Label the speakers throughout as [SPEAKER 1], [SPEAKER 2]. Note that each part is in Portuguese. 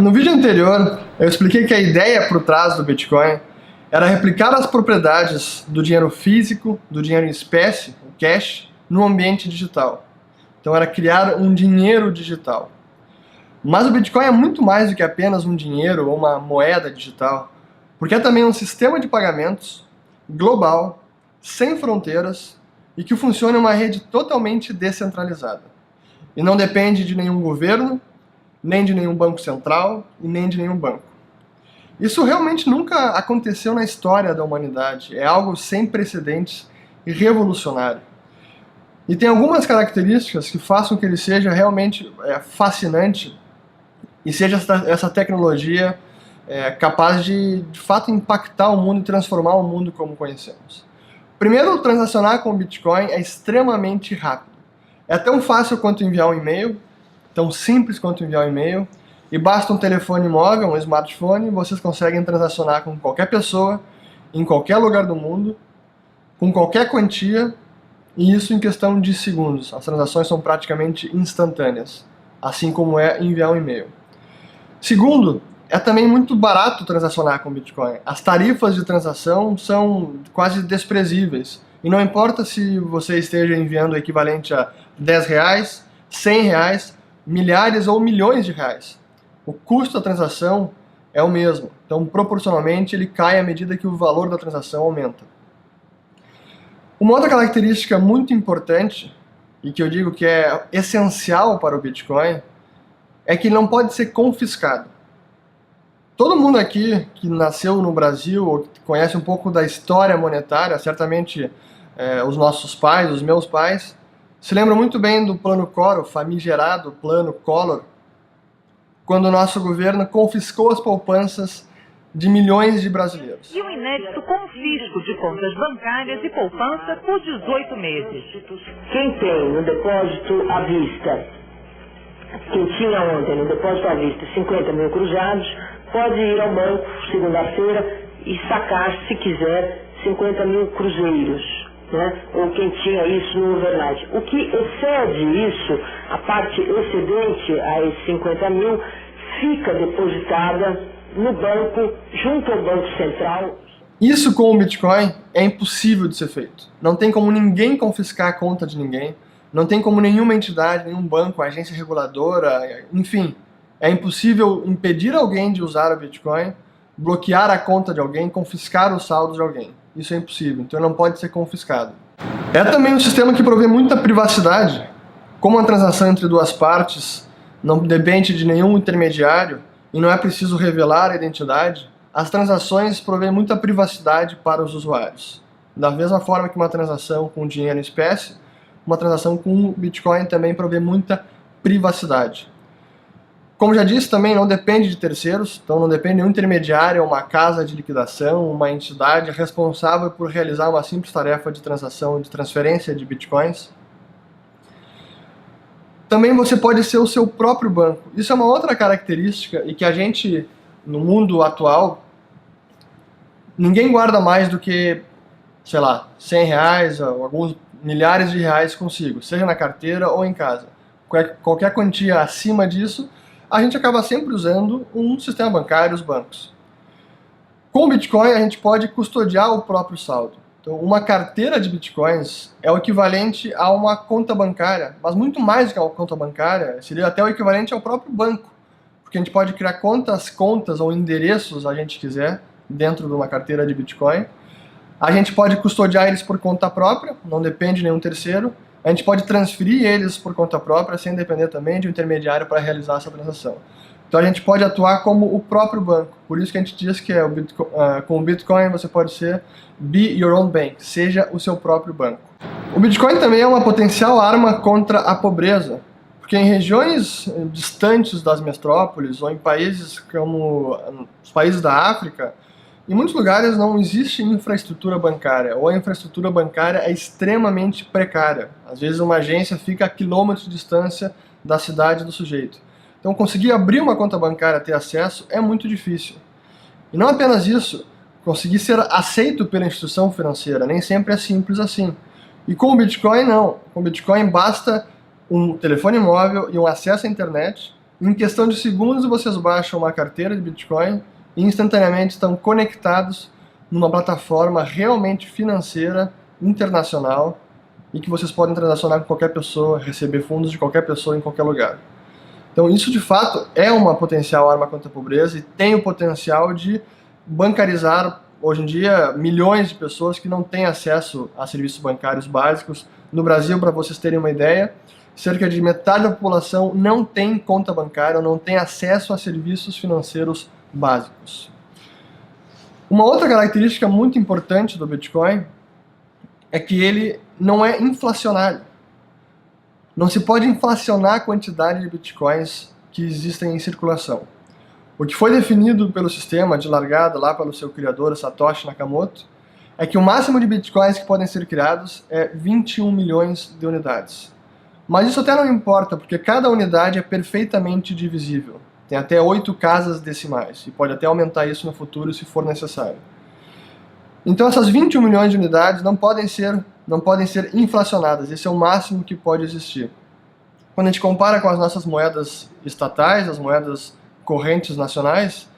[SPEAKER 1] No vídeo anterior, eu expliquei que a ideia por trás do Bitcoin era replicar as propriedades do dinheiro físico, do dinheiro em espécie, o cash, no ambiente digital. Então era criar um dinheiro digital. Mas o Bitcoin é muito mais do que apenas um dinheiro ou uma moeda digital, porque é também um sistema de pagamentos global, sem fronteiras, e que funciona em uma rede totalmente descentralizada. E não depende de nenhum governo, nem de nenhum banco central e nem de nenhum banco. Isso realmente nunca aconteceu na história da humanidade. É algo sem precedentes e revolucionário. E tem algumas características que façam que ele seja realmente fascinante e seja essa tecnologia capaz de fato impactar o mundo e transformar o mundo como conhecemos. Primeiro, transacionar com o Bitcoin é extremamente rápido. É tão fácil quanto enviar um e-mail, tão simples quanto enviar um e-mail, e basta um telefone móvel, um smartphone, e vocês conseguem transacionar com qualquer pessoa, em qualquer lugar do mundo, com qualquer quantia, e isso em questão de segundos. As transações são praticamente instantâneas, assim como é enviar um e-mail. Segundo, é também muito barato transacionar com Bitcoin. As tarifas de transação são quase desprezíveis. E não importa se você esteja enviando o equivalente a R$10, R$100, milhares ou milhões de reais. O custo da transação é o mesmo. Então, proporcionalmente, ele cai à medida que o valor da transação aumenta. Uma outra característica muito importante, e que eu digo que é essencial para o Bitcoin, é que ele não pode ser confiscado. Todo mundo aqui que nasceu no Brasil ou que conhece um pouco da história monetária, certamente os nossos pais, os meus pais, se lembram muito bem do Plano Collor, o famigerado Plano Collor, quando o nosso governo confiscou as poupanças de milhões de brasileiros.
[SPEAKER 2] E o inédito confisco de contas bancárias e poupança por 18 meses.
[SPEAKER 3] Quem tem no depósito à vista, quem tinha ontem no depósito à vista 50 mil cruzados, pode ir ao banco segunda-feira e sacar, se quiser, 50 mil cruzeiros, né? Ou quem tinha isso no overnight. O que excede isso, a parte excedente a esses 50 mil, fica depositada no banco, junto ao Banco Central.
[SPEAKER 1] Isso com o Bitcoin é impossível de ser feito. Não tem como ninguém confiscar a conta de ninguém, não tem como nenhuma entidade, nenhum banco, agência reguladora, enfim, é impossível impedir alguém de usar o Bitcoin, bloquear a conta de alguém, confiscar os saldos de alguém. Isso é impossível, então não pode ser confiscado. É também um sistema que provê muita privacidade. Como a transação entre duas partes não depende de nenhum intermediário e não é preciso revelar a identidade, as transações provêem muita privacidade para os usuários. Da mesma forma que uma transação com dinheiro em espécie, uma transação com Bitcoin também provê muita privacidade. Como já disse, também não depende de terceiros, então não depende de um intermediário, uma casa de liquidação, uma entidade responsável por realizar uma simples tarefa de transação, de transferência de Bitcoins. Também você pode ser o seu próprio banco. Isso é uma outra característica e que a gente, no mundo atual, ninguém guarda mais do que, sei lá, R$100 ou alguns milhares de reais consigo, seja na carteira ou em casa. Qualquer quantia acima disso, a gente acaba sempre usando um sistema bancário, os bancos. Com o Bitcoin, a gente pode custodiar o próprio saldo. Então, uma carteira de Bitcoins é o equivalente a uma conta bancária, mas muito mais do que uma conta bancária, seria até o equivalente ao próprio banco, porque a gente pode criar quantas contas ou endereços a gente quiser dentro de uma carteira de Bitcoin. A gente pode custodiar eles por conta própria, não depende de nenhum terceiro. A gente pode transferir eles por conta própria, sem depender também de um intermediário para realizar essa transação. Então a gente pode atuar como o próprio banco. Por isso que a gente diz que com o Bitcoin você pode ser be your own bank, seja o seu próprio banco. O Bitcoin também é uma potencial arma contra a pobreza, porque em regiões distantes das metrópoles ou em países como os países da África, em muitos lugares não existe infraestrutura bancária, ou a infraestrutura bancária é extremamente precária. Às vezes uma agência fica a quilômetros de distância da cidade do sujeito. Então conseguir abrir uma conta bancária, ter acesso, é muito difícil. E não apenas isso, conseguir ser aceito pela instituição financeira, nem sempre é simples assim. E com o Bitcoin não. Com o Bitcoin basta um telefone móvel e um acesso à internet, Em questão de segundos, vocês baixam uma carteira de Bitcoin e instantaneamente estão conectados numa plataforma realmente financeira, internacional, e que vocês podem transacionar com qualquer pessoa, receber fundos de qualquer pessoa em qualquer lugar. Então isso de fato é uma potencial arma contra a pobreza e tem o potencial de bancarizar, hoje em dia, milhões de pessoas que não têm acesso a serviços bancários básicos. No Brasil, para vocês terem uma ideia, cerca de metade da população não tem conta bancária, não tem acesso a serviços financeiros básicos. Uma outra característica muito importante do Bitcoin é que ele não é inflacionário. Não se pode inflacionar a quantidade de Bitcoins que existem em circulação. O que foi definido pelo sistema de largada lá pelo seu criador, Satoshi Nakamoto, é que o máximo de Bitcoins que podem ser criados é 21 milhões de unidades. Mas isso até não importa, porque cada unidade é perfeitamente divisível. Tem até 8 casas decimais, e pode até aumentar isso no futuro se for necessário. Então essas 21 milhões de unidades não podem ser inflacionadas, esse é o máximo que pode existir. Quando a gente compara com as nossas moedas estatais, as moedas correntes nacionais,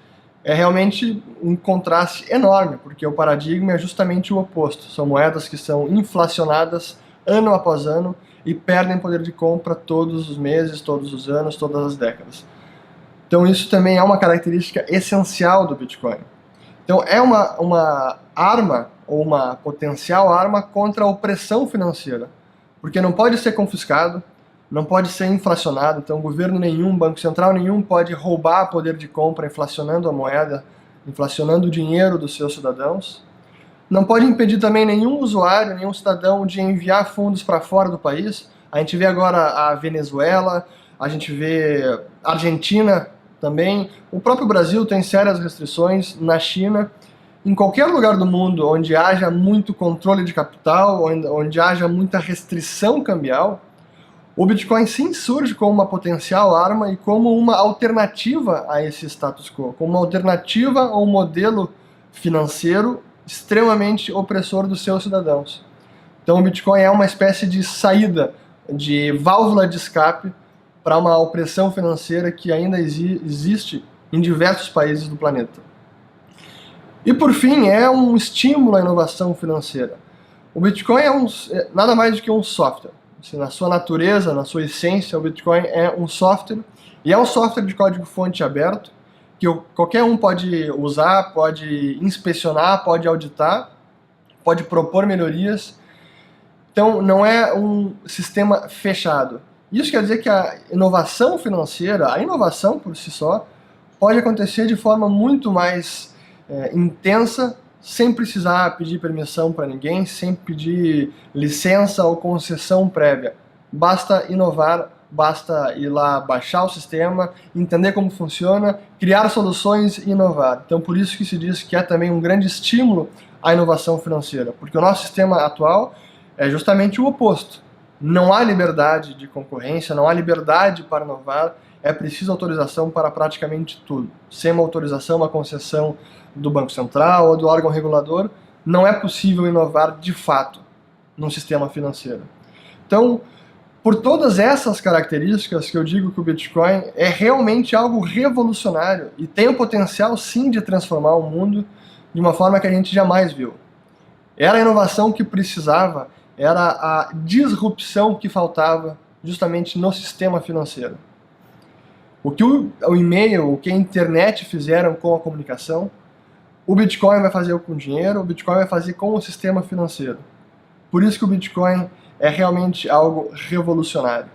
[SPEAKER 1] é realmente um contraste enorme, porque o paradigma é justamente o oposto. São moedas que são inflacionadas ano após ano e perdem poder de compra todos os meses, todos os anos, todas as décadas. Então isso também é uma característica essencial do Bitcoin. Então é uma arma, ou uma potencial arma contra a opressão financeira, porque não pode ser confiscado, não pode ser inflacionado, então governo nenhum, banco central nenhum pode roubar poder de compra inflacionando a moeda, inflacionando o dinheiro dos seus cidadãos. Não pode impedir também nenhum usuário, nenhum cidadão de enviar fundos para fora do país. A gente vê agora a Venezuela, a gente vê a Argentina também. O próprio Brasil tem sérias restrições na China. Em qualquer lugar do mundo onde haja muito controle de capital, onde haja muita restrição cambial, o Bitcoin sim surge como uma potencial arma e como uma alternativa a esse status quo, como uma alternativa a um modelo financeiro extremamente opressor dos seus cidadãos. Então o Bitcoin é uma espécie de saída, de válvula de escape para uma opressão financeira que ainda existe em diversos países do planeta. E por fim, é um estímulo à inovação financeira. O Bitcoin é nada mais do que um software. Na sua natureza, na sua essência, o Bitcoin é um software, e é um software de código-fonte aberto, que qualquer um pode usar, pode inspecionar, pode auditar, pode propor melhorias. Então não é um sistema fechado. Isso quer dizer que a inovação financeira, a inovação por si só, pode acontecer de forma muito mais intensa, sem precisar pedir permissão para ninguém, sem pedir licença ou concessão prévia. Basta inovar, basta ir lá baixar o sistema, entender como funciona, criar soluções e inovar. Então por isso que se diz que é também um grande estímulo à inovação financeira, porque o nosso sistema atual é justamente o oposto. Não há liberdade de concorrência, não há liberdade para inovar, é preciso autorização para praticamente tudo. Sem uma autorização, uma concessão do Banco Central ou do órgão regulador, não é possível inovar de fato num sistema financeiro. Então, por todas essas características que eu digo que o Bitcoin é realmente algo revolucionário e tem o potencial sim de transformar o mundo de uma forma que a gente jamais viu. Era a inovação que precisava, era a disrupção que faltava justamente no sistema financeiro. O que o e-mail, o que a internet fizeram com a comunicação, o Bitcoin vai fazer com o dinheiro, o Bitcoin vai fazer com o sistema financeiro. Por isso que o Bitcoin é realmente algo revolucionário.